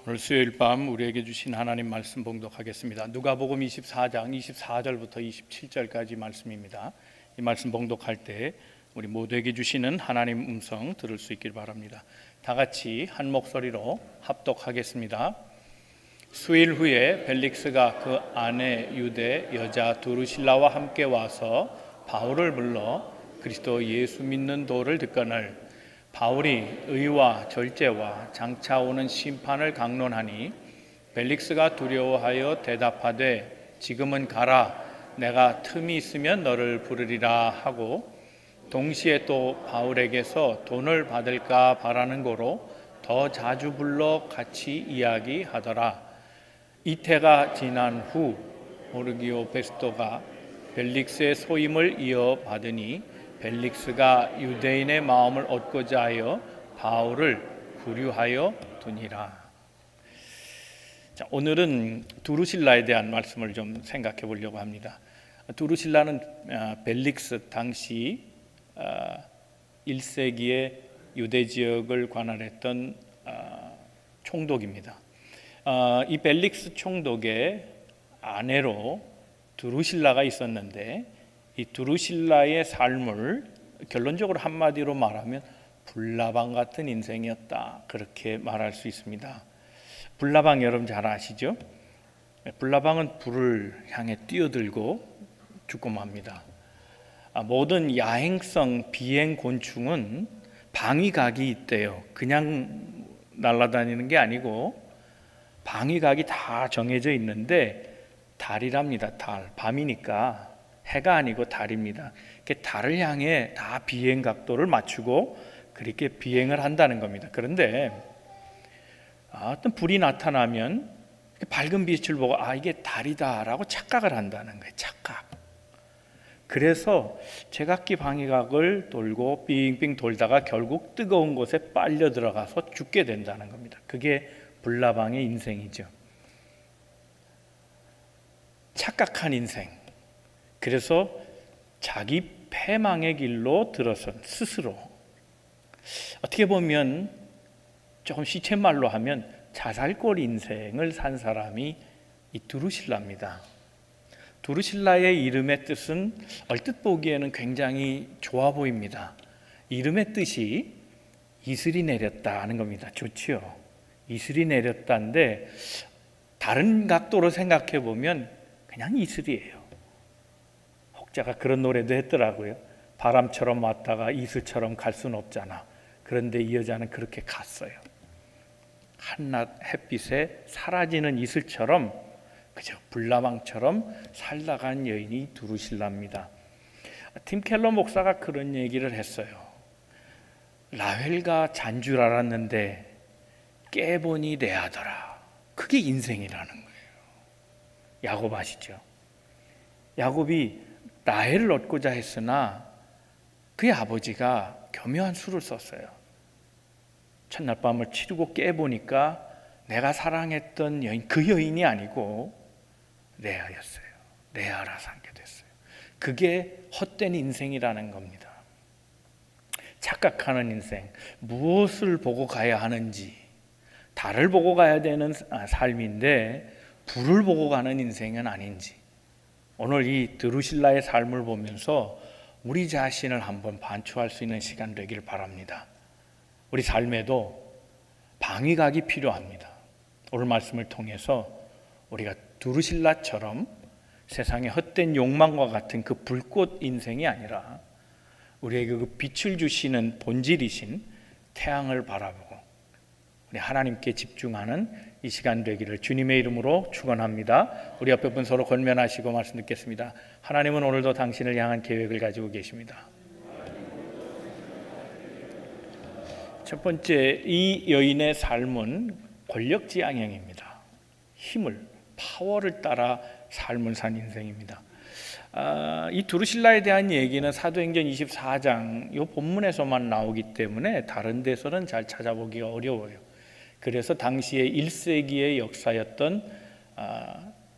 오늘 수요일 밤 우리에게 주신 하나님 말씀 봉독하겠습니다. 누가복음 24장 24절부터 27절까지 말씀입니다. 이 말씀 봉독할 때 우리 모두에게 주시는 하나님 음성 들을 수 있길 바랍니다. 다 같이 한 목소리로 합독하겠습니다. 수일 후에 벨릭스가 그 아내 유대 여자 두루실라와 함께 와서 바울을 불러 그리스도 예수 믿는 도를 듣거늘 바울이 의와 절제와 장차 오는 심판을 강론하니 벨릭스가 두려워하여 대답하되 지금은 가라, 내가 틈이 있으면 너를 부르리라 하고 동시에 또 바울에게서 돈을 받을까 바라는 고로 더 자주 불러 같이 이야기하더라. 이태가 지난 후 포르기오 베스토가 벨릭스의 소임을 이어받으니 벨릭스가 유대인의 마음을 얻고자 하여 바울을 구류하여 두니라. 자, 오늘은 두루실라에 대한 말씀을 좀 생각해 보려고 합니다. 두루실라는 벨릭스 당시 1세기의 유대 지역을 관할했던 총독입니다. 이 벨릭스 총독의 아내로 두루실라가 있었는데 이 두루실라의 삶을 결론적으로 한마디로 말하면 불나방 같은 인생이었다, 그렇게 말할 수 있습니다. 불나방 여러분 잘 아시죠? 불나방은 불을 향해 뛰어들고 죽고 맙니다. 모든 야행성 비행 곤충은 방위각이 있대요. 그냥 날아다니는 게 아니고 방위각이 다 정해져 있는데 달이랍니다. 달, 밤이니까 해가 아니고 달입니다. 달을 향해 다 비행 각도를 맞추고 그렇게 비행을 한다는 겁니다. 그런데 어떤 불이 나타나면 밝은 빛을 보고 이게 달이다라고 착각을 한다는 거예요. 착각. 그래서 제각기 방위각을 돌고 빙빙 돌다가 결국 뜨거운 곳에 빨려 들어가서 죽게 된다는 겁니다. 그게 불나방의 인생이죠. 착각한 인생. 그래서 자기 패망의 길로 들어선 스스로, 어떻게 보면 조금 시쳇말로 하면 자살골 인생을 산 사람이 이 두루실라입니다. 두루실라의 이름의 뜻은 얼뜻 보기에는 굉장히 좋아 보입니다. 이름의 뜻이 이슬이 내렸다 하는 겁니다. 좋지요? 이슬이 내렸다인데 다른 각도로 생각해 보면 그냥 이슬이에요. 혹자가 그런 노래도 했더라고요. 바람처럼 왔다가 이슬처럼 갈 수는 없잖아. 그런데 이 여자는 그렇게 갔어요. 한낮 햇빛에 사라지는 이슬처럼 그저 불나방처럼 살다 간 여인이 두루실라입니다. 팀 켈러 목사가 그런 얘기를 했어요. 라헬과 잔 줄 알았는데 깨보니 레아더라. 그게 인생이라는 거예요. 야곱 아시죠? 야곱이 라헬을 얻고자 했으나 그의 아버지가 교묘한 수를 썼어요. 첫날 밤을 치르고 깨보니까 내가 사랑했던 여인, 그 여인이 아니고 레아였어요. 레아라 삼게 됐어요. 그게 헛된 인생이라는 겁니다. 착각하는 인생, 무엇을 보고 가야 하는지, 달을 보고 가야 되는 삶인데 불을 보고 가는 인생은 아닌지, 오늘 이 두루실라의 삶을 보면서 우리 자신을 한번 반추할 수 있는 시간 되길 바랍니다. 우리 삶에도 방위각이 필요합니다. 오늘 말씀을 통해서 우리가 두루실라처럼 세상의 헛된 욕망과 같은 그 불꽃 인생이 아니라 우리에게 그 빛을 주시는 본질이신 태양을 바라보고 우리 하나님께 집중하는 이 시간 되기를 주님의 이름으로 축원합니다. 우리 옆에 분 서로 권면하시고 말씀 듣겠습니다. 하나님은 오늘도 당신을 향한 계획을 가지고 계십니다. 첫 번째, 이 여인의 삶은 권력지향형입니다. 힘을, 파워를 따라 삶을 산 인생입니다. 이 두루실라에 대한 얘기는 사도행전 24장 이 본문에서만 나오기 때문에 다른 데서는 잘 찾아보기가 어려워요. 그래서 당시의 1세기의 역사였던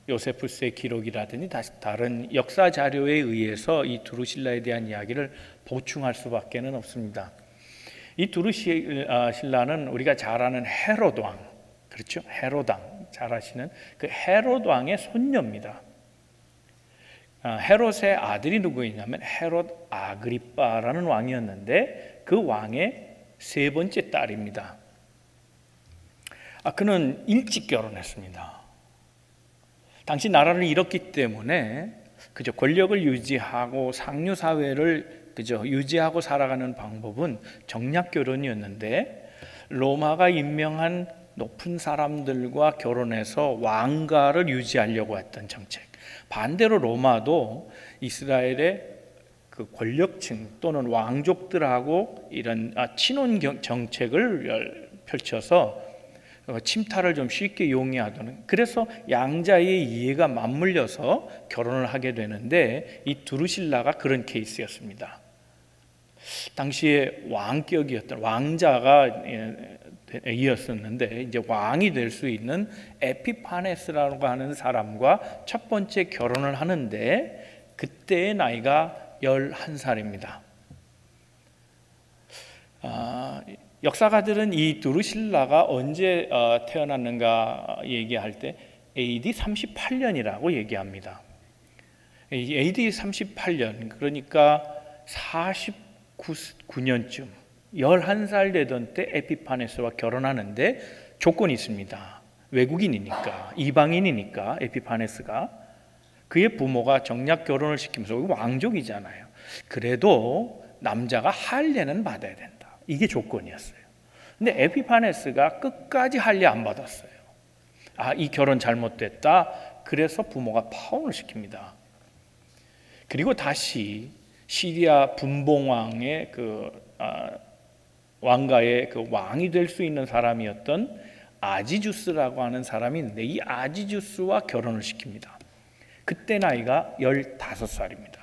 요세푸스의 기록이라든지 다른 역사 자료에 의해서 이 두루실라에 대한 이야기를 보충할 수밖에 없습니다. 이 두루실라는 우리가 잘 아는 헤롯 왕, 그렇죠? 헤롯 왕, 잘 아시는 그 헤롯 왕의 손녀입니다. 헤롯의 아들이 누구였냐면 헤롯 아그리빠라는 왕이었는데 그 왕의 세 번째 딸입니다. 그는 일찍 결혼했습니다. 당시 나라를 잃었기 때문에 그저 권력을 유지하고 상류 사회를 그저 유지하고 살아가는 방법은 정략 결혼이었는데, 로마가 임명한 높은 사람들과 결혼해서 왕가를 유지하려고 했던 정책. 반대로 로마도 이스라엘의 그 권력층 또는 왕족들하고 이런 친원 정책을 펼쳐서 침탈을 좀 쉽게 용이하도록, 그래서 양자의 이해가 맞물려서 결혼을 하게 되는데, 이 두루실라가 그런 케이스였습니다. 당시에 왕격이었던 왕자가 이었었는데, 이제 왕이 될 수 있는 에피파네스라고 하는 사람과 첫 번째 결혼을 하는데, 그때의 나이가 11살입니다. 역사가들은 이 두루실라가 언제 태어났는가 얘기할 때 AD 38년이라고 얘기합니다. AD 38년, 그러니까 49년쯤 11살 되던 때 에피파네스와 결혼하는데 조건이 있습니다. 외국인이니까, 이방인이니까 에피파네스가 그의 부모가 정략 결혼을 시키면서 왕족이잖아요. 그래도 남자가 할례는 받아야 된다. 이게 조건이었어요. 근데 에피파네스가 끝까지 할례 안 받았어요. 이 결혼 잘못됐다. 그래서 부모가 파혼을 시킵니다. 그리고 다시 시리아 분봉왕의 왕가의 그 왕이 될 수 있는 사람이었던 아지주스라고 하는 사람이 있는데, 이 아지주스와 결혼을 시킵니다. 그때 나이가 15살입니다.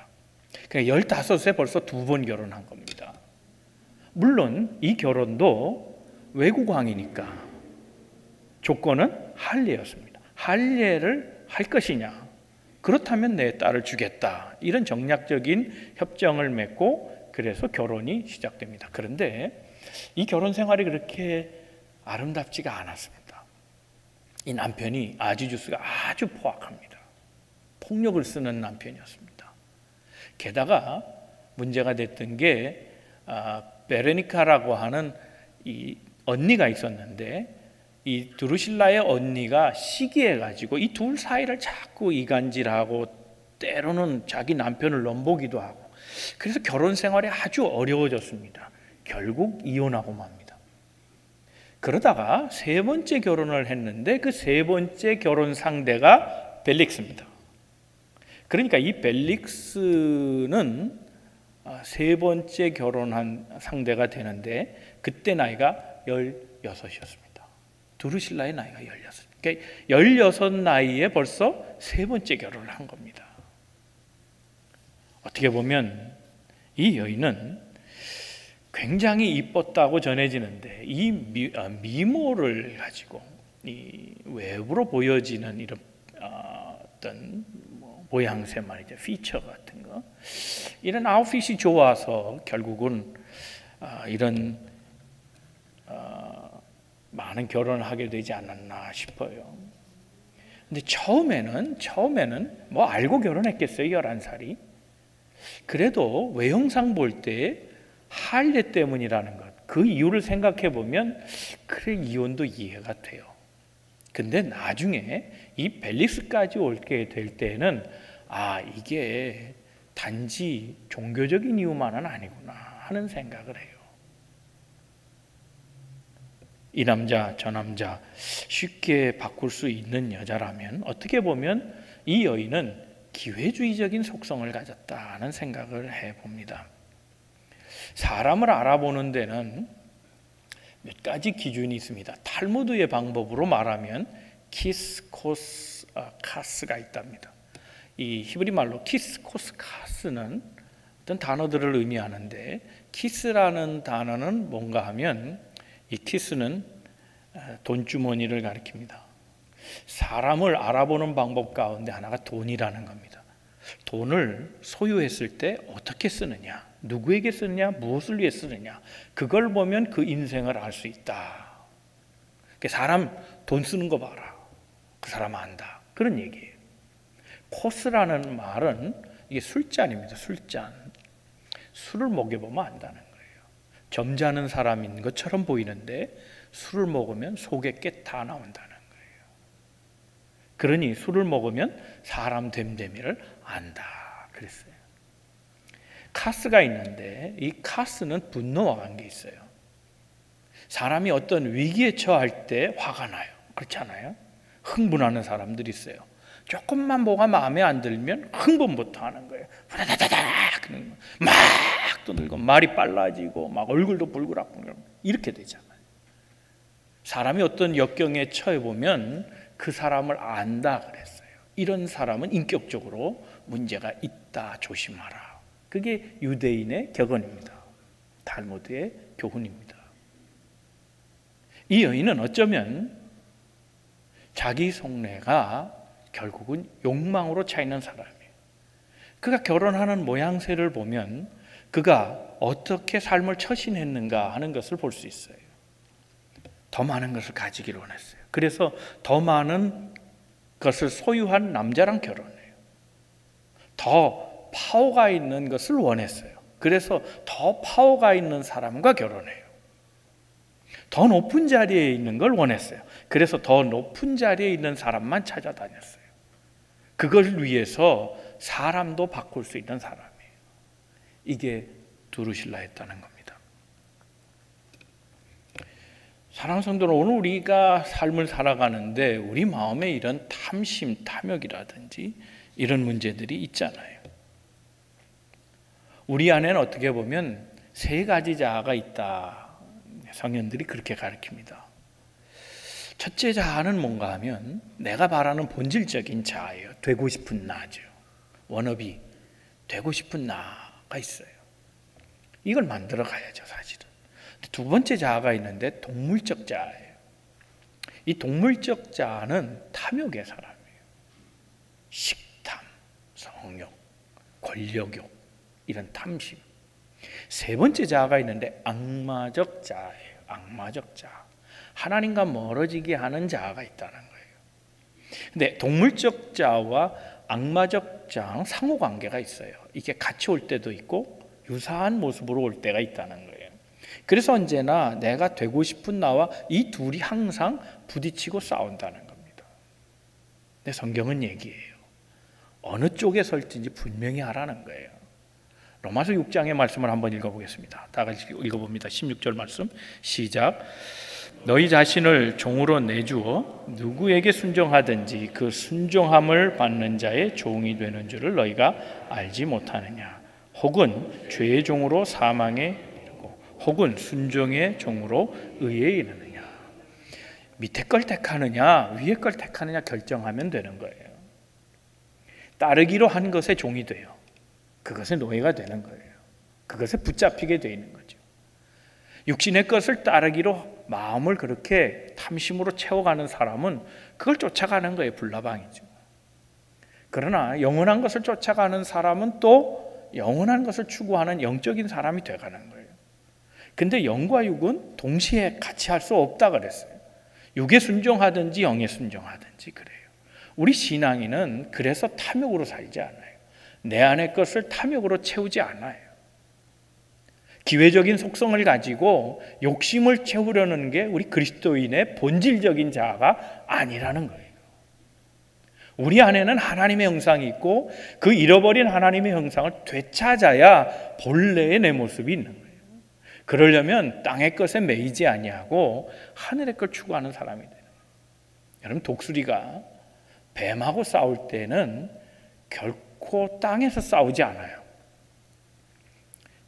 그러니까 15세 벌써 2번 결혼한 겁니다. 물론 이 결혼도 외국 왕이니까 조건은 할례였습니다. 할례를 할 것이냐, 그렇다면 내 딸을 주겠다, 이런 정략적인 협정을 맺고 그래서 결혼이 시작됩니다. 그런데 이 결혼 생활이 그렇게 아름답지가 않았습니다. 이 남편이 아지주스가 아주 포악합니다. 폭력을 쓰는 남편이었습니다. 게다가 문제가 됐던 게 베레니카라고 하는 이 언니가 있었는데, 이 두루실라의 언니가 시기해가지고 이 둘 사이를 자꾸 이간질하고 때로는 자기 남편을 넘보기도 하고, 그래서 결혼 생활이 아주 어려워졌습니다. 결국 이혼하고 맙니다. 그러다가 세 번째 결혼을 했는데 그 세 번째 결혼 상대가 벨릭스입니다. 그러니까 이 벨릭스는 세 번째 결혼한 상대가 되는데 그때 나이가 16이었습니다. 두루실라의 나이가 16. 그러니까 16 나이에 벌써 세 번째 결혼을 한 겁니다. 어떻게 보면 이 여인은 굉장히 이뻤다고 전해지는데, 이 미모를 가지고 이 외부로 보여지는 이런 어떤 모양새 말이죠, 피처 같은 거, 이런 아웃핏이 좋아서 결국은 이런 많은 결혼을 하게 되지 않았나 싶어요. 근데 처음에는 뭐 알고 결혼했겠어요, 11살이. 그래도 외형상 볼 때 할례 때문이라는 것, 그 이유를 생각해 보면 그래, 이혼도 이해가 돼요. 근데 나중에 이 벨릭스까지 올게 될 때는 이게 단지 종교적인 이유만은 아니구나 하는 생각을 해요. 이 남자 저 남자 쉽게 바꿀 수 있는 여자라면 어떻게 보면 이 여인은 기회주의적인 속성을 가졌다는 생각을 해봅니다. 사람을 알아보는 데는 몇 가지 기준이 있습니다. 탈무드의 방법으로 말하면 키스, 코스, 카스가 있답니다. 이 히브리 말로 키스, 코스, 카스는 어떤 단어들을 의미하는데, 키스라는 단어는 뭔가 하면 이 키스는 돈주머니를 가리킵니다. 사람을 알아보는 방법 가운데 하나가 돈이라는 겁니다. 돈을 소유했을 때 어떻게 쓰느냐, 누구에게 쓰느냐, 무엇을 위해 쓰느냐, 그걸 보면 그 인생을 알 수 있다. 사람 돈 쓰는 거 봐라. 그 사람 안다. 그런 얘기예요. 코스라는 말은 이게 술잔입니다. 술잔. 술을 먹여보면 안다는 거예요. 점잖은 사람인 것처럼 보이는데 술을 먹으면 속에 게 다 나온다는 거예요. 그러니 술을 먹으면 사람 됨됨이를 안다 그랬어요. 카스가 있는데 이 카스는 분노와 관계 있어요. 사람이 어떤 위기에 처할 때 화가 나요. 그렇지 않아요? 흥분하는 사람들이 있어요. 조금만 뭐가 마음에 안 들면 흥분부터 하는 거예요. 후다다다닥 막 떠들고 말이 빨라지고 막 얼굴도 불그락고 이렇게 되잖아요. 사람이 어떤 역경에 처해 보면 그 사람을 안다 그랬어요. 이런 사람은 인격적으로 문제가 있다 조심하라. 그게 유대인의 격언입니다. 탈무드의 교훈입니다. 이 여인은 어쩌면 자기 속내가 결국은 욕망으로 차 있는 사람이에요. 그가 결혼하는 모양새를 보면 그가 어떻게 삶을 처신했는가 하는 것을 볼 수 있어요. 더 많은 것을 가지기를 원했어요. 그래서 더 많은 것을 소유한 남자랑 결혼해요. 더 파워가 있는 것을 원했어요. 그래서 더 파워가 있는 사람과 결혼해요. 더 높은 자리에 있는 걸 원했어요. 그래서 더 높은 자리에 있는 사람만 찾아다녔어요. 그걸 위해서 사람도 바꿀 수 있는 사람이에요. 이게 두루실라였다는 겁니다. 사랑하는 성도는 오늘 우리가 삶을 살아가는데 우리 마음에 이런 탐심, 탐욕이라든지 이런 문제들이 있잖아요. 우리 안에는 어떻게 보면 세 가지 자아가 있다. 성현들이 그렇게 가르칩니다. 첫째 자아는 뭔가 하면 내가 바라는 본질적인 자아예요. 되고 싶은 나죠. 워너비, 되고 싶은 나가 있어요. 이걸 만들어 가야죠, 사실은. 두 번째 자아가 있는데 동물적 자아예요. 이 동물적 자아는 탐욕의 사람이에요. 식탐, 성욕, 권력욕, 이런 탐심. 세 번째 자아가 있는데 악마적 자아예요. 악마적 자아. 하나님과 멀어지게 하는 자아가 있다는 거예요. 근데 동물적 자아와 악마적 자아는 상호관계가 있어요. 이게 같이 올 때도 있고 유사한 모습으로 올 때가 있다는 거예요. 그래서 언제나 내가 되고 싶은 나와 이 둘이 항상 부딪히고 싸운다는 겁니다. 근데 성경은 얘기해요. 어느 쪽에 설지인지 분명히 하라는 거예요. 로마서 6장의 말씀을 한번 읽어보겠습니다. 다 같이 읽어봅니다. 16절 말씀 시작. 너희 자신을 종으로 내주어 누구에게 순종하든지 그 순종함을 받는 자의 종이 되는 줄을 너희가 알지 못하느냐. 혹은 죄의 종으로 사망에 이르고 혹은 순종의 종으로 의에 이르느냐. 밑에 걸 택하느냐 위에 걸 택하느냐 결정하면 되는 거예요. 따르기로 한 것의 종이 돼요. 그것의 노예가 되는 거예요. 그것에 붙잡히게 되어 있는 거죠. 육신의 것을 따르기로 마음을 그렇게 탐심으로 채워가는 사람은 그걸 쫓아가는 거예요. 불나방이죠. 그러나 영원한 것을 쫓아가는 사람은 또 영원한 것을 추구하는 영적인 사람이 되어가는 거예요. 근데 영과 육은 동시에 같이 할 수 없다 그랬어요. 육에 순종하든지 영에 순종하든지 그래요. 우리 신앙인은 그래서 탐욕으로 살지 않아요. 내 안의 것을 탐욕으로 채우지 않아요. 기회적인 속성을 가지고 욕심을 채우려는 게 우리 그리스도인의 본질적인 자아가 아니라는 거예요. 우리 안에는 하나님의 형상이 있고 그 잃어버린 하나님의 형상을 되찾아야 본래의 내 모습이 있는 거예요. 그러려면 땅의 것에 매이지 아니하고 하늘의 걸 추구하는 사람이 되는 거예요. 여러분 독수리가 뱀하고 싸울 때는 결코 땅에서 싸우지 않아요.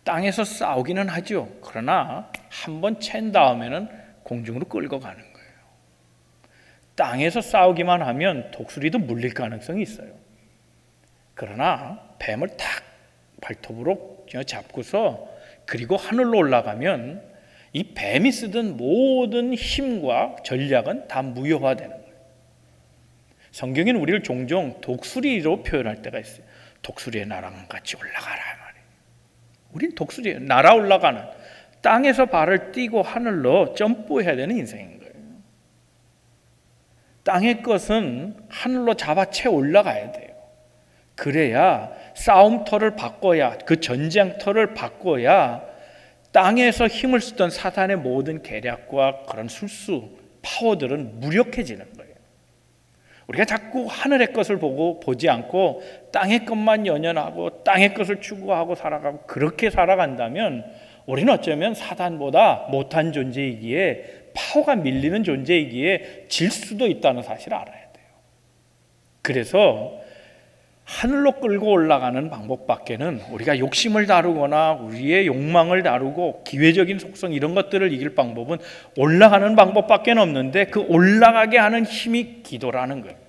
땅에서 싸우기는 하죠. 그러나 한번 챈 다음에는 공중으로 끌고 가는 거예요. 땅에서 싸우기만 하면 독수리도 물릴 가능성이 있어요. 그러나 뱀을 탁 발톱으로 잡고서 그리고 하늘로 올라가면 이 뱀이 쓰던 모든 힘과 전략은 다 무효화되는 거예요. 성경에는 우리를 종종 독수리로 표현할 때가 있어요. 독수리의 나랑 같이 올라가라 말이에요. 우린 독수리예요. 날아 올라가는 땅에서 발을 띄고 하늘로 점프해야 되는 인생인 거예요. 땅의 것은 하늘로 잡아채 올라가야 돼요. 그래야 싸움터를 바꿔야, 그 전쟁터를 바꿔야 땅에서 힘을 쓰던 사탄의 모든 계략과 그런 술수, 파워들은 무력해지는 거예요. 우리가 자꾸 하늘의 것을 보지 않고 땅의 것만 연연하고 땅의 것을 추구하고 살아가고 그렇게 살아간다면 우리는 어쩌면 사단보다 못한 존재이기에, 파워가 밀리는 존재이기에 질 수도 있다는 사실을 알아야 돼요. 그래서 하늘로 끌고 올라가는 방법밖에는, 우리가 욕심을 다루거나 우리의 욕망을 다루고 기회적인 속성 이런 것들을 이길 방법은 올라가는 방법밖에 없는데, 그 올라가게 하는 힘이 기도라는 거예요.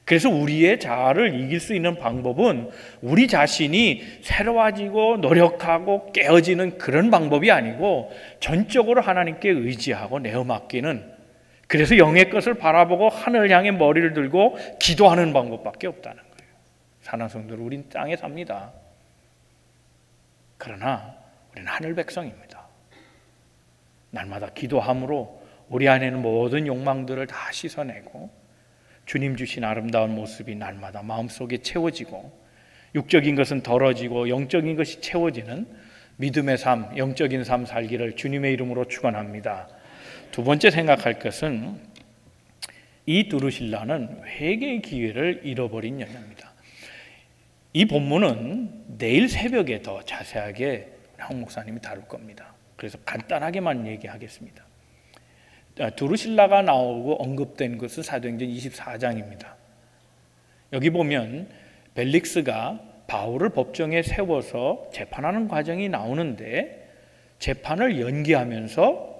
그래서 우리의 자아를 이길 수 있는 방법은 우리 자신이 새로워지고 노력하고 깨어지는 그런 방법이 아니고 전적으로 하나님께 의지하고 내어 맡기는, 그래서 영의 것을 바라보고 하늘을 향해 머리를 들고 기도하는 방법밖에 없다는 거예요. 사랑하는 성도들, 우린 땅에 삽니다. 그러나 우리는 하늘 백성입니다. 날마다 기도함으로 우리 안에는 모든 욕망들을 다 씻어내고 주님 주신 아름다운 모습이 날마다 마음속에 채워지고, 육적인 것은 덜어지고 영적인 것이 채워지는 믿음의 삶, 영적인 삶 살기를 주님의 이름으로 축원합니다. 두 번째 생각할 것은, 이 두루실라는 회개의 기회를 잃어버린 여자입니다. 이 본문은 내일 새벽에 더 자세하게 황 목사님이 다룰 겁니다. 그래서 간단하게만 얘기하겠습니다. 두루실라가 나오고 언급된 것은 사도행전 24장입니다. 여기 보면 벨릭스가 바울을 법정에 세워서 재판하는 과정이 나오는데, 재판을 연기하면서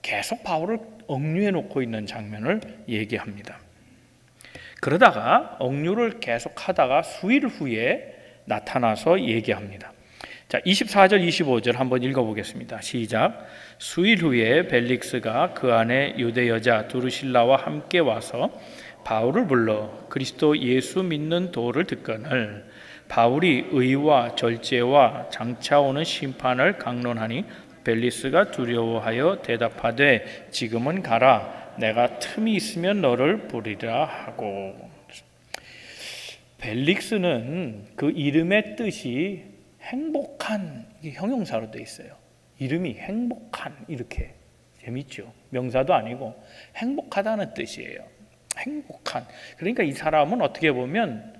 계속 바울을 억류해 놓고 있는 장면을 얘기합니다. 그러다가 억류를 계속 하다가 수일 후에 나타나서 얘기합니다. 자, 24절 25절 한번 읽어보겠습니다. 시작. 수일 후에 벨릭스가 그 안에 유대 여자 두루실라와 함께 와서 바울을 불러 그리스도 예수 믿는 도를 듣거늘 바울이 의와 절제와 장차 오는 심판을 강론하니 벨릭스가 두려워하여 대답하되 지금은 가라, 내가 틈이 있으면 너를 부리라 하고. 벨릭스는 그 이름의 뜻이 행복한, 이게 형용사로 되어 있어요. 이름이 행복한, 이렇게 재밌죠. 명사도 아니고 행복하다는 뜻이에요. 행복한. 그러니까 이 사람은 어떻게 보면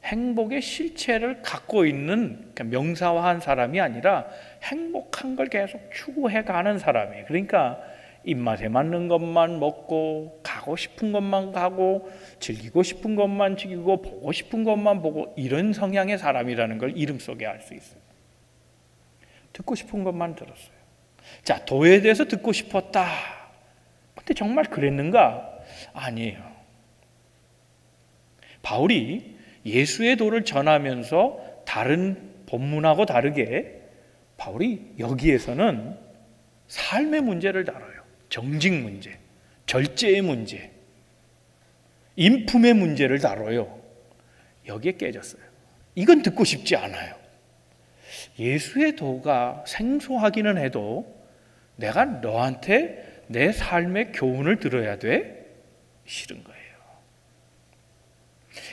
행복의 실체를 갖고 있는, 그러니까 명사화한 사람이 아니라 행복한 걸 계속 추구해 가는 사람이에요. 그러니까 입맛에 맞는 것만 먹고, 가고 싶은 것만 가고, 즐기고 싶은 것만 즐기고, 보고 싶은 것만 보고, 이런 성향의 사람이라는 걸 이름 속에 알 수 있어요. 듣고 싶은 것만 들었어요. 자, 도에 대해서 듣고 싶었다. 근데 정말 그랬는가? 아니에요. 바울이 예수의 도를 전하면서 다른 본문하고 다르게 바울이 여기에서는 삶의 문제를 다뤄요. 정직 문제, 절제의 문제, 인품의 문제를 다뤄요. 여기에 깨졌어요. 이건 듣고 싶지 않아요. 예수의 도가 생소하기는 해도 내가 너한테 내 삶의 교훈을 들어야 돼? 싫은 거예요.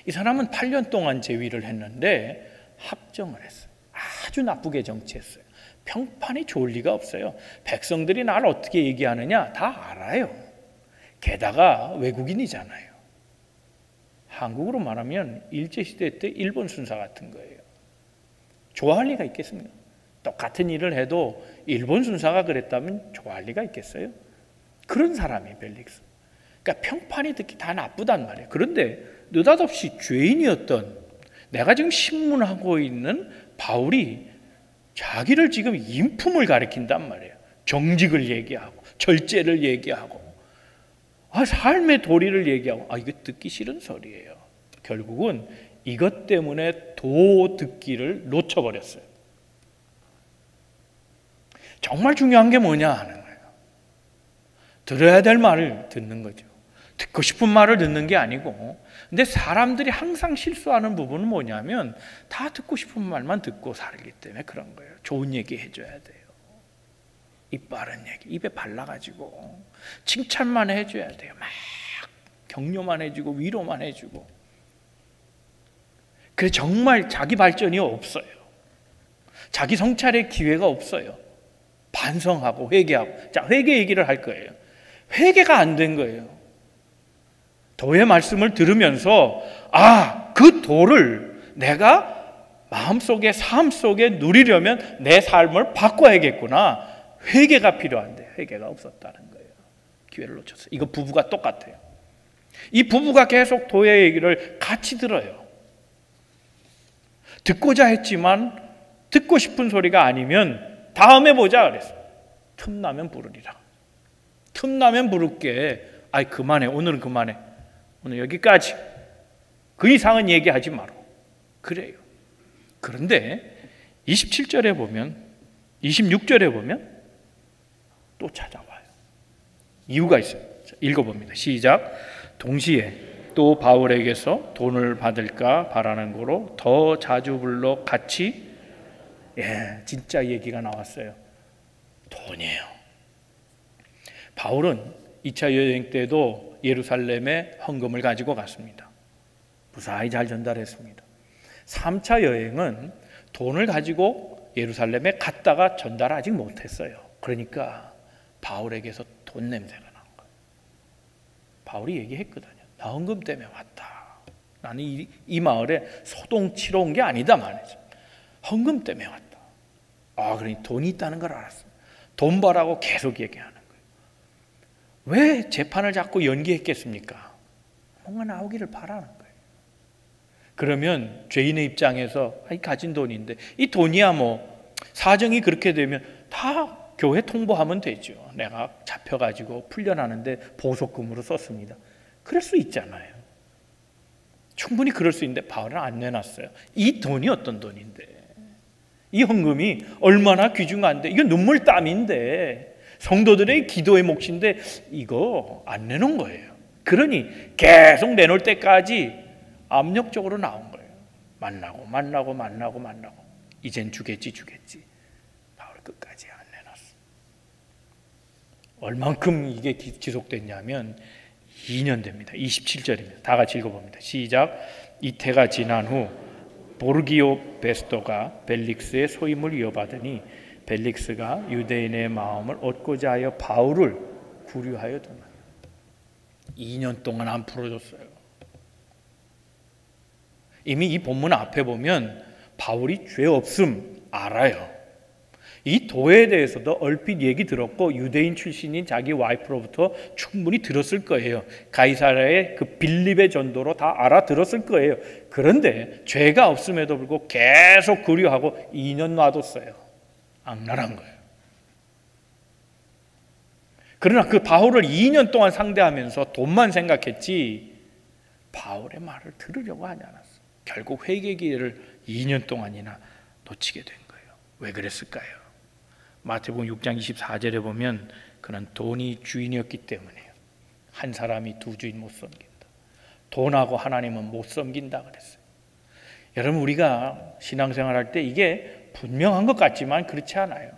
이 사람은 8년 동안 재위를 했는데 합정을 했어요. 아주 나쁘게 정치했어요. 평판이 좋을 리가 없어요. 백성들이 나를 어떻게 얘기하느냐 다 알아요. 게다가 외국인이잖아요. 한국으로 말하면 일제시대 때 일본 순사 같은 거예요. 좋아할 리가 있겠습니까? 똑같은 일을 해도 일본 순사가 그랬다면 좋아할 리가 있겠어요? 그런 사람이 벨릭스. 그러니까 평판이 듣기 다 나쁘단 말이에요. 그런데 느닷없이 죄인이었던, 내가 지금 신문하고 있는 바울이 자기를 지금 인품을 가리킨단 말이에요. 정직을 얘기하고 절제를 얘기하고 삶의 도리를 얘기하고, 이거 듣기 싫은 소리예요. 결국은 이것 때문에 도 듣기를 놓쳐버렸어요. 정말 중요한 게 뭐냐 하는 거예요. 들어야 될 말을 듣는 거죠. 듣고 싶은 말을 듣는 게 아니고. 근데 사람들이 항상 실수하는 부분은 뭐냐면 다 듣고 싶은 말만 듣고 살기 때문에 그런 거예요. 좋은 얘기 해줘야 돼요. 입 바른 얘기, 입에 발라가지고 칭찬만 해줘야 돼요. 막 격려만 해주고 위로만 해주고. 그래서 정말 자기 발전이 없어요. 자기 성찰의 기회가 없어요. 반성하고 회개하고. 자, 회개 얘기를 할 거예요. 회개가 안 된 거예요. 도의 말씀을 들으면서 그 도를 내가 마음속에 삶 속에 누리려면 내 삶을 바꿔야겠구나. 회개가 필요한데 회개가 없었다는 거예요. 기회를 놓쳤어요. 이거 부부가 똑같아요. 이 부부가 계속 도의 얘기를 같이 들어요. 듣고자 했지만 듣고 싶은 소리가 아니면 다음에 보자 그랬어요. 틈나면 부르리라. 틈나면 부를게. 그만해. 오늘은 그만해. 오늘 여기까지. 그 이상은 얘기하지 마라. 그래요. 그런데 27절에 보면, 26절에 보면 또 찾아와요. 이유가 있어요. 자, 읽어봅니다. 시작. 동시에 또 바울에게서 돈을 받을까 바라는 거로 더 자주 불러 같이, 진짜 얘기가 나왔어요. 돈이에요. 바울은 2차 여행 때도 예루살렘에 헌금을 가지고 갔습니다. 무사히 잘 전달했습니다. 3차 여행은 돈을 가지고 예루살렘에 갔다가 전달하지 못했어요. 그러니까 바울에게서 돈 냄새가 난 거예요. 바울이 얘기했거든요. 나 헌금 때문에 왔다. 나는 이 마을에 소동치러 온 게 아니다 말이죠. 헌금 때문에 왔다. 그러니 돈이 있다는 걸 알았어요. 돈 벌라고 계속 얘기하는 거예요. 왜 재판을 자꾸 연기했겠습니까? 뭔가 나오기를 바라는 거예요. 그러면 죄인의 입장에서 가진 돈인데, 이 돈이야 뭐 사정이 그렇게 되면 다 교회 통보하면 되죠. 내가 잡혀가지고 풀려나는데 보석금으로 썼습니다. 그럴 수 있잖아요. 충분히 그럴 수 있는데 바울은 안 내놨어요. 이 돈이 어떤 돈인데, 이 헌금이 얼마나 귀중한데, 이건 눈물 땀인데, 성도들의 기도의 몫인데 이거 안 내놓은 거예요. 그러니 계속 내놓을 때까지 압력적으로 나온 거예요. 만나고 이젠 주겠지. 바울 끝까지 안 내놨어. 얼만큼 이게 지속됐냐면 2년 됩니다. 27절입니다. 다 같이 읽어봅니다. 시작. 이태가 지난 후 보르기오 베스토가 벨릭스의 소임을 이어받으니 벨릭스가 유대인의 마음을 얻고자 하여 바울을 구류하여 두나. 2년 동안 안 풀어줬어요. 이미 이 본문 앞에 보면 바울이 죄 없음 알아요. 이 도에 대해서도 얼핏 얘기 들었고 유대인 출신인 자기 와이프로부터 충분히 들었을 거예요. 가이사랴의 그 빌립의 전도로 다 알아들었을 거예요. 그런데 죄가 없음에도 불구하고 계속 구류하고 2년 놔뒀어요. 악랄한 거예요. 그러나 그 바울을 2년 동안 상대하면서 돈만 생각했지 바울의 말을 들으려고 하지 않았어요. 결국 회개 기회를 2년 동안이나 놓치게 된 거예요. 왜 그랬을까요? 마태복음 6장 24절에 보면 그는 돈이 주인이었기 때문이에요. 한 사람이 두 주인 못 섬긴다. 돈하고 하나님은 못 섬긴다 그랬어요. 여러분, 우리가 신앙생활 할 때 이게 분명한 것 같지만 그렇지 않아요.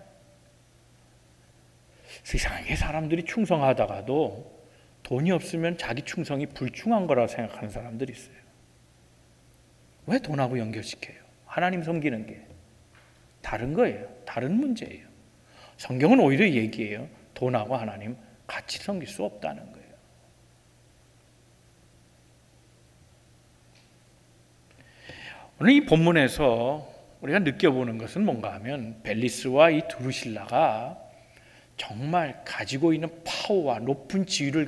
세상에 사람들이 충성하다가도 돈이 없으면 자기 충성이 불충한 거라고 생각하는 사람들이 있어요. 왜 돈하고 연결시켜요? 하나님 섬기는 게 다른 거예요. 다른 문제예요. 성경은 오히려 얘기해요. 돈하고 하나님 같이 섬길 수 없다는 거예요. 오늘 이 본문에서 우리가 느껴보는 것은 뭔가 하면 벨리스와 이 두루실라가 정말 가지고 있는 파워와 높은 지위를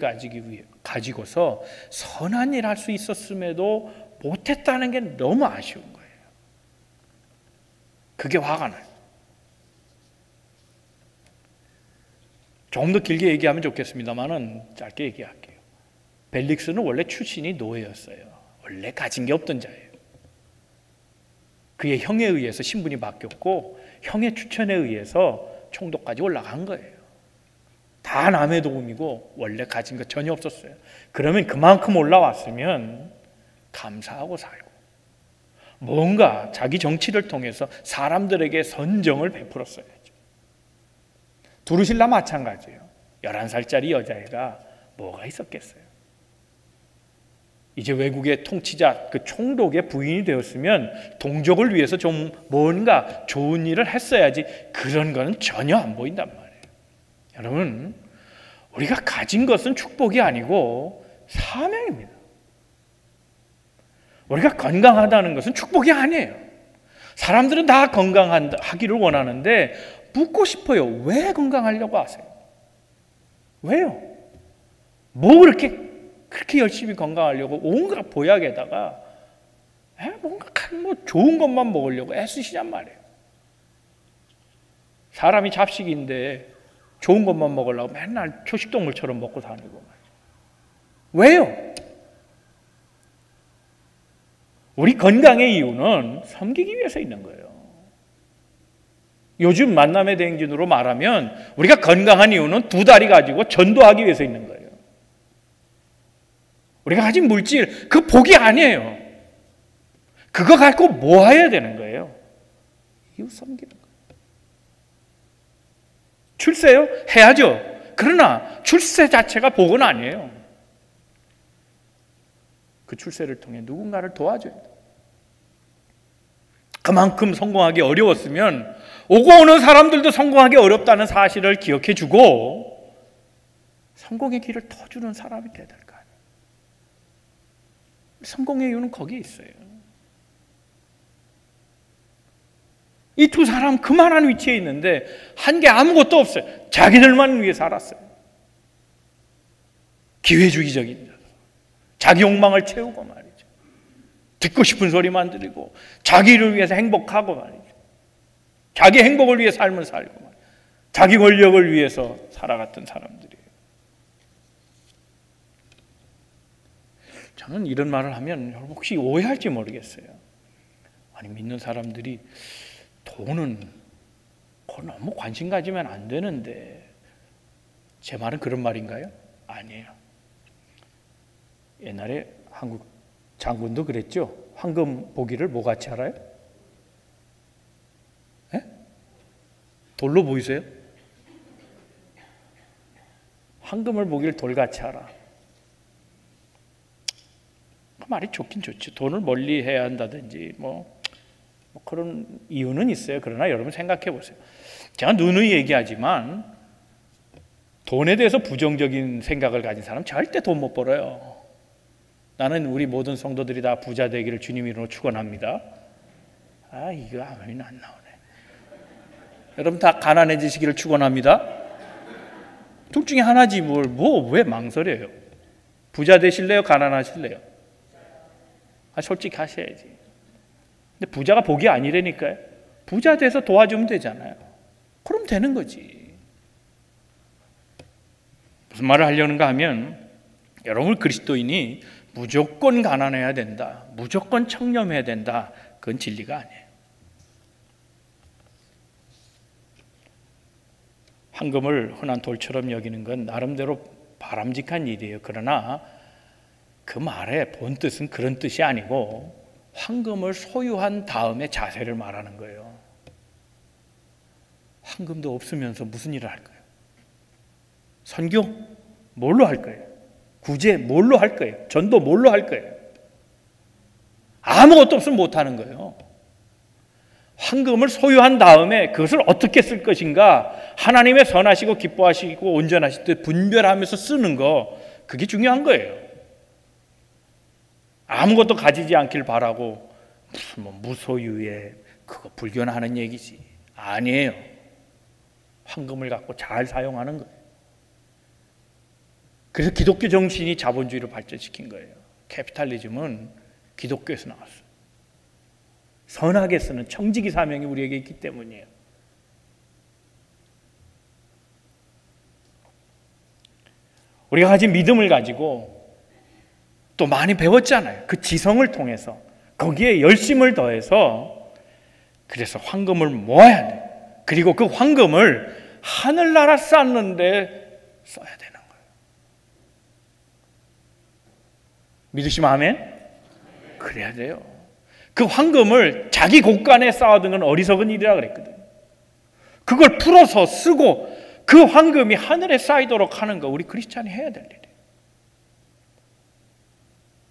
가지고서 선한 일 할 수 있었음에도 못했다는 게 너무 아쉬운 거예요. 그게 화가 나요. 조금 더 길게 얘기하면 좋겠습니다만은 짧게 얘기할게요. 벨릭스는 원래 출신이 노예였어요. 원래 가진 게 없던 자예요. 그의 형에 의해서 신분이 바뀌었고 형의 추천에 의해서 총독까지 올라간 거예요. 다 남의 도움이고 원래 가진 거 전혀 없었어요. 그러면 그만큼 올라왔으면 감사하고 살고 뭔가 자기 정치를 통해서 사람들에게 선정을 베풀었어야죠. 두루실라 마찬가지예요. 11살짜리 여자애가 뭐가 있었겠어요? 이제 외국의 통치자, 그 총독의 부인이 되었으면 동족을 위해서 좀 뭔가 좋은 일을 했어야지 그런 거는 전혀 안 보인단 말이에요. 여러분, 우리가 가진 것은 축복이 아니고 사명입니다. 우리가 건강하다는 것은 축복이 아니에요. 사람들은 다 건강하기를 원하는데 묻고 싶어요. 왜 건강하려고 하세요? 왜요? 뭐 그렇게 열심히 건강하려고 온갖 보약에다가 뭔가 뭐 좋은 것만 먹으려고 애쓰시냔 말이에요. 사람이 잡식인데 좋은 것만 먹으려고 맨날 초식동물처럼 먹고 다니고 말이에요. 왜요? 우리 건강의 이유는 섬기기 위해서 있는 거예요. 요즘 만남의 대행진으로 말하면 우리가 건강한 이유는 두 다리 가지고 전도하기 위해서 있는 거예요. 우리가 가진 물질, 그 복이 아니에요. 그거 갖고 모아야 되는 거예요. 이웃 섬기는 거예요. 출세요? 해야죠. 그러나 출세 자체가 복은 아니에요. 그 출세를 통해 누군가를 도와줘야 돼요. 그만큼 성공하기 어려웠으면 오고 오는 사람들도 성공하기 어렵다는 사실을 기억해 주고 성공의 길을 터주는 사람이 돼야 될 거 아니에요. 성공의 이유는 거기에 있어요. 이 두 사람 그만한 위치에 있는데 한 게 아무것도 없어요. 자기들만 위해 살았어요. 기회주의적인 자기 욕망을 채우고 말이죠. 듣고 싶은 소리만 들리고 자기를 위해서 행복하고 말이죠. 자기 행복을 위해 삶을 살고 말이죠. 자기 권력을 위해서 살아갔던 사람들이에요. 저는 이런 말을 하면 여러분 혹시 오해할지 모르겠어요. 아니 믿는 사람들이 돈은 너무 관심 가지면 안 되는데 제 말은 그런 말인가요? 아니에요. 옛날에 한국 장군도 그랬죠. 황금 보기를 뭐같이 알아요? 에? 돌로 보이세요? 황금을 보기를 돌같이 알아. 그 말이 좋긴 좋죠. 돈을 멀리 해야 한다든지 뭐 그런 이유는 있어요. 그러나 여러분 생각해 보세요. 제가 누누이 얘기하지만 돈에 대해서 부정적인 생각을 가진 사람 절대 돈 못 벌어요. 나는 우리 모든 성도들이 다 부자 되기를 주님 이름으로 축원합니다. 이거 아무리 안 나오네. 여러분 다 가난해지시기를 축원합니다. 둘 중에 하나지 왜 망설여요? 부자 되실래요? 가난하실래요? 솔직히 하셔야지. 근데 부자가 복이 아니라니까요. 부자 돼서 도와주면 되잖아요. 그럼 되는 거지. 무슨 말을 하려는가 하면 여러분 그리스도인이 무조건 가난해야 된다. 무조건 청렴해야 된다. 그건 진리가 아니에요. 황금을 흔한 돌처럼 여기는 건 나름대로 바람직한 일이에요. 그러나 그 말의 본 뜻은 그런 뜻이 아니고 황금을 소유한 다음의 자세를 말하는 거예요. 황금도 없으면서 무슨 일을 할 거예요? 선교? 뭘로 할 거예요? 구제? 뭘로 할 거예요? 전도 뭘로 할 거예요? 아무것도 없으면 못하는 거예요. 황금을 소유한 다음에 그것을 어떻게 쓸 것인가 하나님의 선하시고 기뻐하시고 온전하실 때 분별하면서 쓰는 거, 그게 중요한 거예요. 아무것도 가지지 않길 바라고 무슨 무소유에 그거 불교는 하는 얘기지. 아니에요. 황금을 갖고 잘 사용하는 거예요. 그래서 기독교 정신이 자본주의를 발전시킨 거예요. 캐피탈리즘은 기독교에서 나왔어요. 선하게 쓰는 청지기 사명이 우리에게 있기 때문이에요. 우리가 가진 믿음을 가지고 또 많이 배웠잖아요. 그 지성을 통해서 거기에 열심을 더해서 그래서 황금을 모아야 돼요. 그리고 그 황금을 하늘나라 쌓는데 써야 되는 거예요. 믿으시면 아멘? 그래야 돼요. 그 황금을 자기 곳간에 쌓아둔 건 어리석은 일이라 그랬거든요. 그걸 풀어서 쓰고 그 황금이 하늘에 쌓이도록 하는 거 우리 크리스찬이 해야 될 일이에요.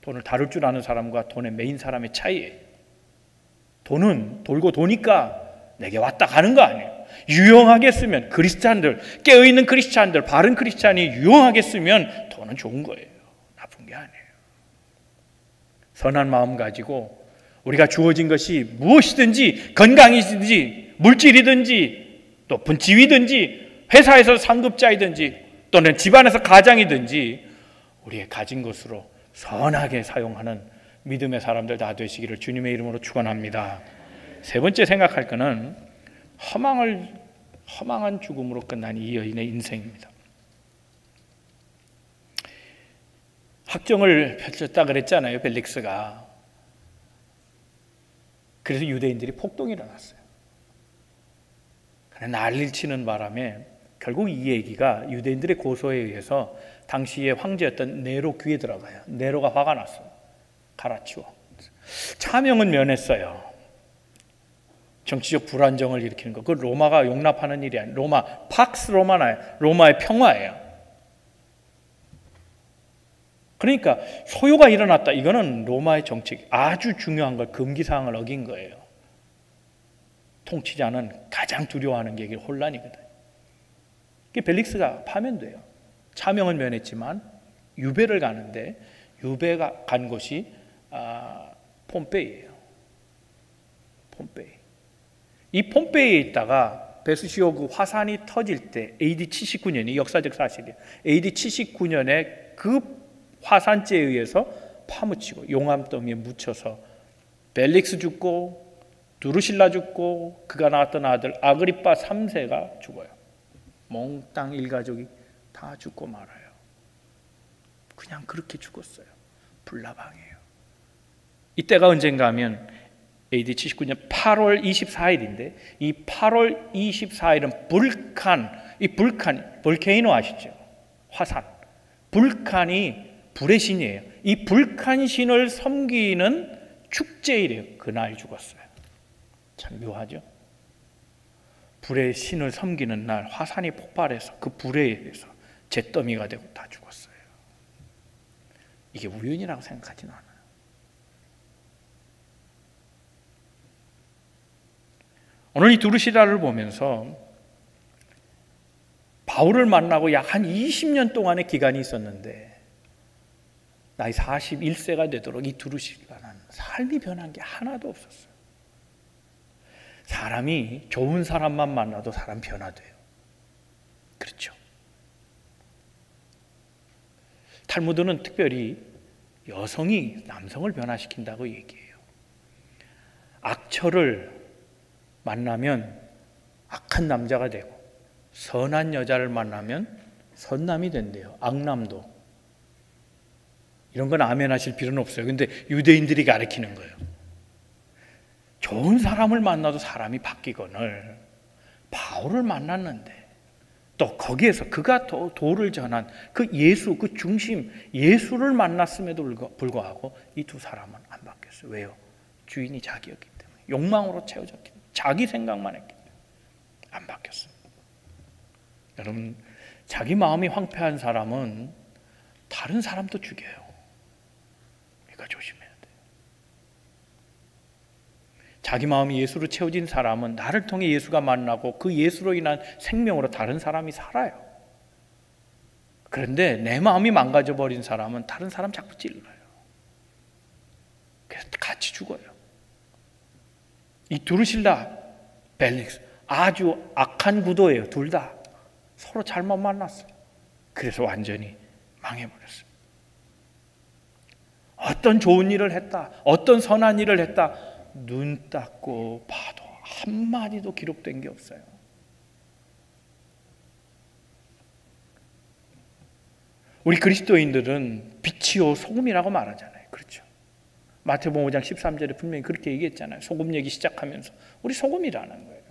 돈을 다룰 줄 아는 사람과 돈의 메인 사람의 차이예요. 돈은 돌고 도니까 내게 왔다 가는 거 아니에요. 유용하게 쓰면 크리스찬들, 깨어있는 크리스찬들, 바른 크리스찬이 유용하게 쓰면 돈은 좋은 거예요. 나쁜 게 아니에요. 선한 마음 가지고 우리가 주어진 것이 무엇이든지, 건강이든지 물질이든지 높은 지위든지 회사에서 상급자이든지 또는 집안에서 가장이든지 우리의 가진 것으로 선하게 사용하는 믿음의 사람들 다 되시기를 주님의 이름으로 축원합니다. 세 번째 생각할 것은 허망한 죽음으로 끝난 이 여인의 인생입니다. 학정을 펼쳤다 그랬잖아요, 벨릭스가. 그래서 유대인들이 폭동이 일어났어요. 난리를 치는 바람에 결국 이 얘기가 유대인들의 고소에 의해서 당시의 황제였던 네로 귀에 들어가요. 네로가 화가 났어요. 갈아치워. 차명은 면했어요. 정치적 불안정을 일으키는 거. 그 로마가 용납하는 일이 아니에요. 로마, 팍스 로마나요. 로마의 평화예요. 그러니까 소요가 일어났다. 이거는 로마의 정책 아주 중요한 걸, 금기사항을 어긴 거예요. 통치자는 가장 두려워하는 게 이게 혼란이거든. 벨릭스가 파면돼요. 차명은 면했지만 유배를 가는데 유배가 간 곳이 폼페이예요. 폼페이. 이 폼페이에 있다가 베수시오 그 화산이 터질 때 AD 79년이 역사적 사실이에요. AD 79년에 그 화산재에 의해서 파묻히고 용암더미에 묻혀서 벨릭스 죽고 두루실라 죽고 그가 낳았던 아들 아그리파 3세가 죽어요. 몽땅 일가족이 다 죽고 말아요. 그냥 그렇게 죽었어요. 불나방이에요. 이때가 언젠가 하면 AD 79년 8월 24일인데 이 8월 24일은 볼케이노 아시죠? 화산. 불칸이 불의 신이에요. 이 불칸 신을 섬기는 축제일이에요. 그날 죽었어요. 참 묘하죠? 불의 신을 섬기는 날 화산이 폭발해서 그 불에 의해서 잿더미가 되고 다 죽었어요. 이게 우연이라고 생각하지는 않아요. 오늘 이 두루시라를 보면서 바울을 만나고 약 한 20년 동안의 기간이 있었는데 나이 41세가 되도록 이 두루시라는 삶이 변한 게 하나도 없었어요. 사람이 좋은 사람만 만나도 사람 변화돼요. 그렇죠? 탈무드는 특별히 여성이 남성을 변화시킨다고 얘기해요. 악처를 만나면 악한 남자가 되고 선한 여자를 만나면 선남이 된대요. 악남도. 이런 건 아멘 하실 필요는 없어요. 근데 유대인들이 가르치는 거예요. 좋은 사람을 만나도 사람이 바뀌거늘 바울을 만났는데 또 거기에서 그가 도를 전한 그 예수, 그 중심 예수를 만났음에도 불구하고 이 두 사람은 안 바뀌었어요. 왜요? 주인이 자기였기 때문에. 욕망으로 채워졌기 때문에. 자기 생각만 했기 때문에 안 바뀌었어요. 여러분, 자기 마음이 황폐한 사람은 다른 사람도 죽여요. 그러니까 조심해야 돼요. 자기 마음이 예수로 채워진 사람은 나를 통해 예수가 만나고 그 예수로 인한 생명으로 다른 사람이 살아요. 그런데 내 마음이 망가져버린 사람은 다른 사람 자꾸 찔러요. 그래서 같이 죽어요. 이 두루실라, 벨릭스 아주 악한 구도예요. 둘 다 서로 잘못 만났어요. 그래서 완전히 망해버렸어요. 어떤 좋은 일을 했다, 어떤 선한 일을 했다, 눈 닦고 봐도 한마디도 기록된 게 없어요. 우리 그리스도인들은 빛이요 소금이라고 말하잖아요. 그렇죠? 마태복음 5장 13절에 분명히 그렇게 얘기했잖아요. 소금 얘기 시작하면서 우리 소금이라는 거예요.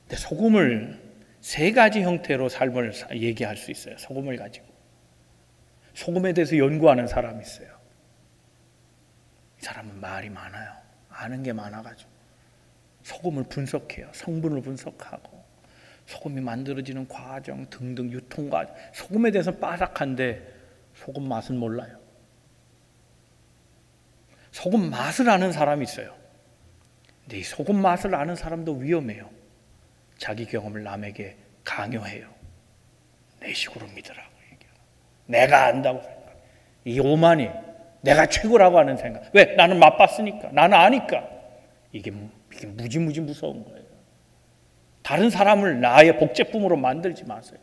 근데 소금을 세 가지 형태로 삶을 얘기할 수 있어요. 소금을 가지고. 소금에 대해서 연구하는 사람이 있어요. 이 사람은 말이 많아요. 아는 게 많아가지고 소금을 분석해요. 성분을 분석하고 소금이 만들어지는 과정 등등 유통 과정, 소금에 대해서 빠삭한데 소금 맛은 몰라요. 소금 맛을 아는 사람이 있어요. 근데 이 소금 맛을 아는 사람도 위험해요. 자기 경험을 남에게 강요해요. 내 식으로 믿으라고 얘기해요. 내가 안다고 생각. 이 오만이 내가 최고라고 하는 생각. 왜? 나는 맛봤으니까. 나는 아니까. 이게 무지무지 무서운 거예요. 다른 사람을 나의 복제품으로 만들지 마세요.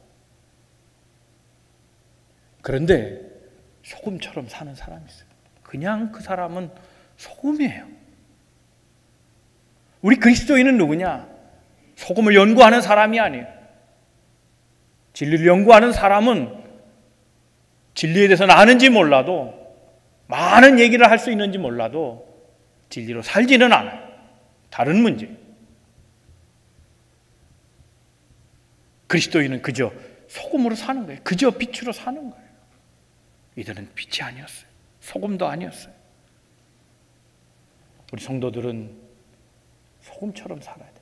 그런데 소금처럼 사는 사람이 있어요. 그냥 그 사람은 소금이에요. 우리 그리스도인은 누구냐? 소금을 연구하는 사람이 아니에요. 진리를 연구하는 사람은 진리에 대해서는 아는지 몰라도, 많은 얘기를 할 수 있는지 몰라도 진리로 살지는 않아요. 다른 문제. 그리스도인은 그저 소금으로 사는 거예요. 그저 빛으로 사는 거예요. 이들은 빛이 아니었어요. 소금도 아니었어요. 우리 성도들은 소금처럼 살아야 돼요.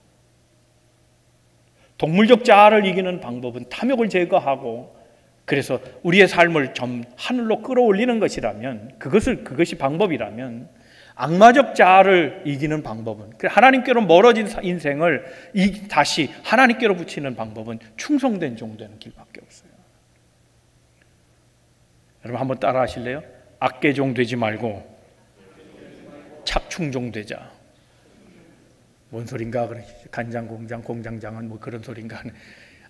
동물적 자아를 이기는 방법은 탐욕을 제거하고, 그래서 우리의 삶을 좀 하늘로 끌어올리는 것이라면, 그것이 방법이라면, 악마적 자아를 이기는 방법은, 하나님께로 멀어진 인생을 다시 하나님께로 붙이는 방법은 충성된 종 되는 길밖에 없어요. 여러분 한번 따라 하실래요? 악계종 되지 말고 착충종 되자. 뭔 소린가? 간장공장, 공장장은 뭐 그런 소린가?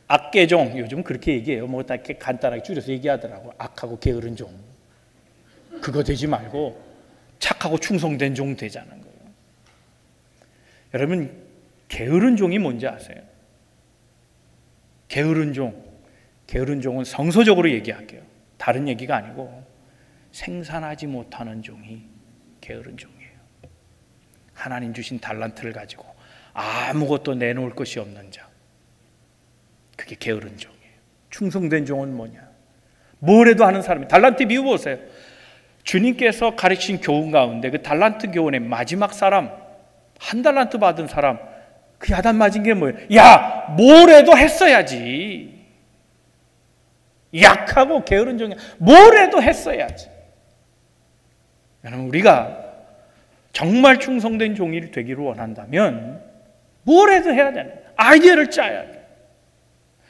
악계종, 요즘 그렇게 얘기해요. 뭐 딱 이렇게 간단하게 줄여서 얘기하더라고. 악하고 게으른 종. 그거 되지 말고 착하고 충성된 종 되자는 거예요. 여러분, 게으른 종이 뭔지 아세요? 게으른 종은 성서적으로 얘기할게요. 다른 얘기가 아니고 생산하지 못하는 종이 게으른 종이에요. 하나님 주신 달란트를 가지고 아무것도 내놓을 것이 없는 자, 그게 게으른 종이에요. 충성된 종은 뭐냐? 뭘 해도 하는 사람이. 달란트 비유 보세요. 주님께서 가르친 교훈 가운데 그 달란트 교훈의 마지막 사람, 한 달란트 받은 사람, 그 야단 맞은 게 뭐예요? 야, 뭘 해도 했어야지. 약하고 게으른 종이 뭘 해도 했어야지. 여러분, 우리가 정말 충성된 종이 되기를 원한다면 뭘 해도 해야 되는 거예요. 아이디어를 짜야 돼요.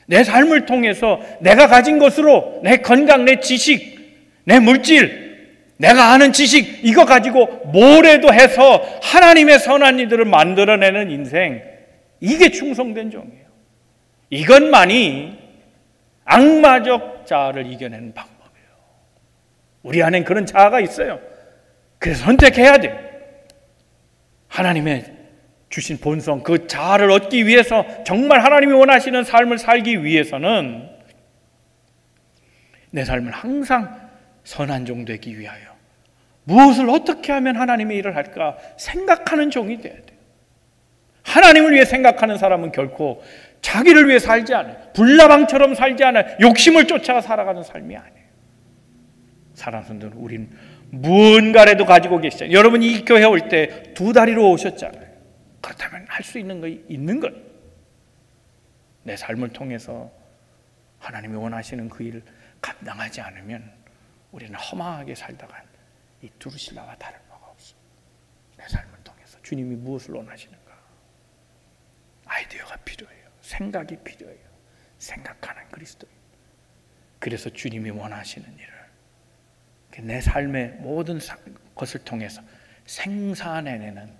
내 삶을 통해서 내가 가진 것으로 내 건강, 내 지식, 내 물질, 내가 아는 지식, 이거 가지고 뭘 해도 해서 하나님의 선한 일들을 만들어내는 인생, 이게 충성된 종이에요. 이것만이 악마적 자아를 이겨내는 방법이에요. 우리 안엔 그런 자아가 있어요. 그래서 선택해야 돼요. 하나님의 주신 본성, 그 자아를 얻기 위해서, 정말 하나님이 원하시는 삶을 살기 위해서는 내 삶을 항상 선한 종 되기 위하여 무엇을 어떻게 하면 하나님의 일을 할까 생각하는 종이 돼야 돼요. 하나님을 위해 생각하는 사람은 결코 자기를 위해 살지 않아요. 불나방처럼 살지 않아요. 욕심을 쫓아가 살아가는 삶이 아니에요. 사랑하는 성도들, 우리는 무언가라도 가지고 계시잖아요. 여러분 이 교회 올 때 두 다리로 오셨잖아요. 그렇다면 할 수 있는 거 있는 것. 내 삶을 통해서 하나님이 원하시는 그 일을 감당하지 않으면 우리는 허망하게 살다가 이 두루실라와 다를 바가 없어. 내 삶을 통해서 주님이 무엇을 원하시는가? 아이디어가 필요해요. 생각이 필요해요. 생각하는 그리스도인. 그래서 주님이 원하시는 일을 내 삶의 모든 것을 통해서 생산해내는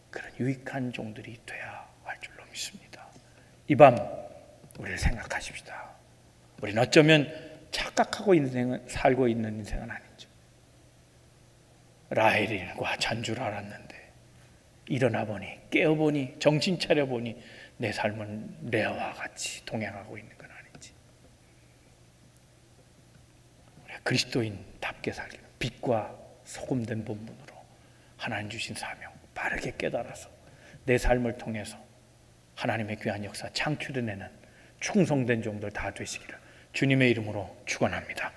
그런 유익한 종들이 돼야 할 줄로 믿습니다. 이 밤 우리를 생각하십시다. 우리는 어쩌면 착각하고 살고 있는 인생은 아니죠. 라헬과 잔 줄 알았는데 일어나 보니, 깨어보니, 정신 차려보니 내 삶은 레아와 같이 동행하고 있는 건 아닌지. 우리가 그리스도인답게 살기는 빛과 소금된 본분으로 하나님 주신 사명 바르게 깨달아서 내 삶을 통해서 하나님의 귀한 역사 창출해내는 충성된 종들 다 되시기를 주님의 이름으로 축원합니다.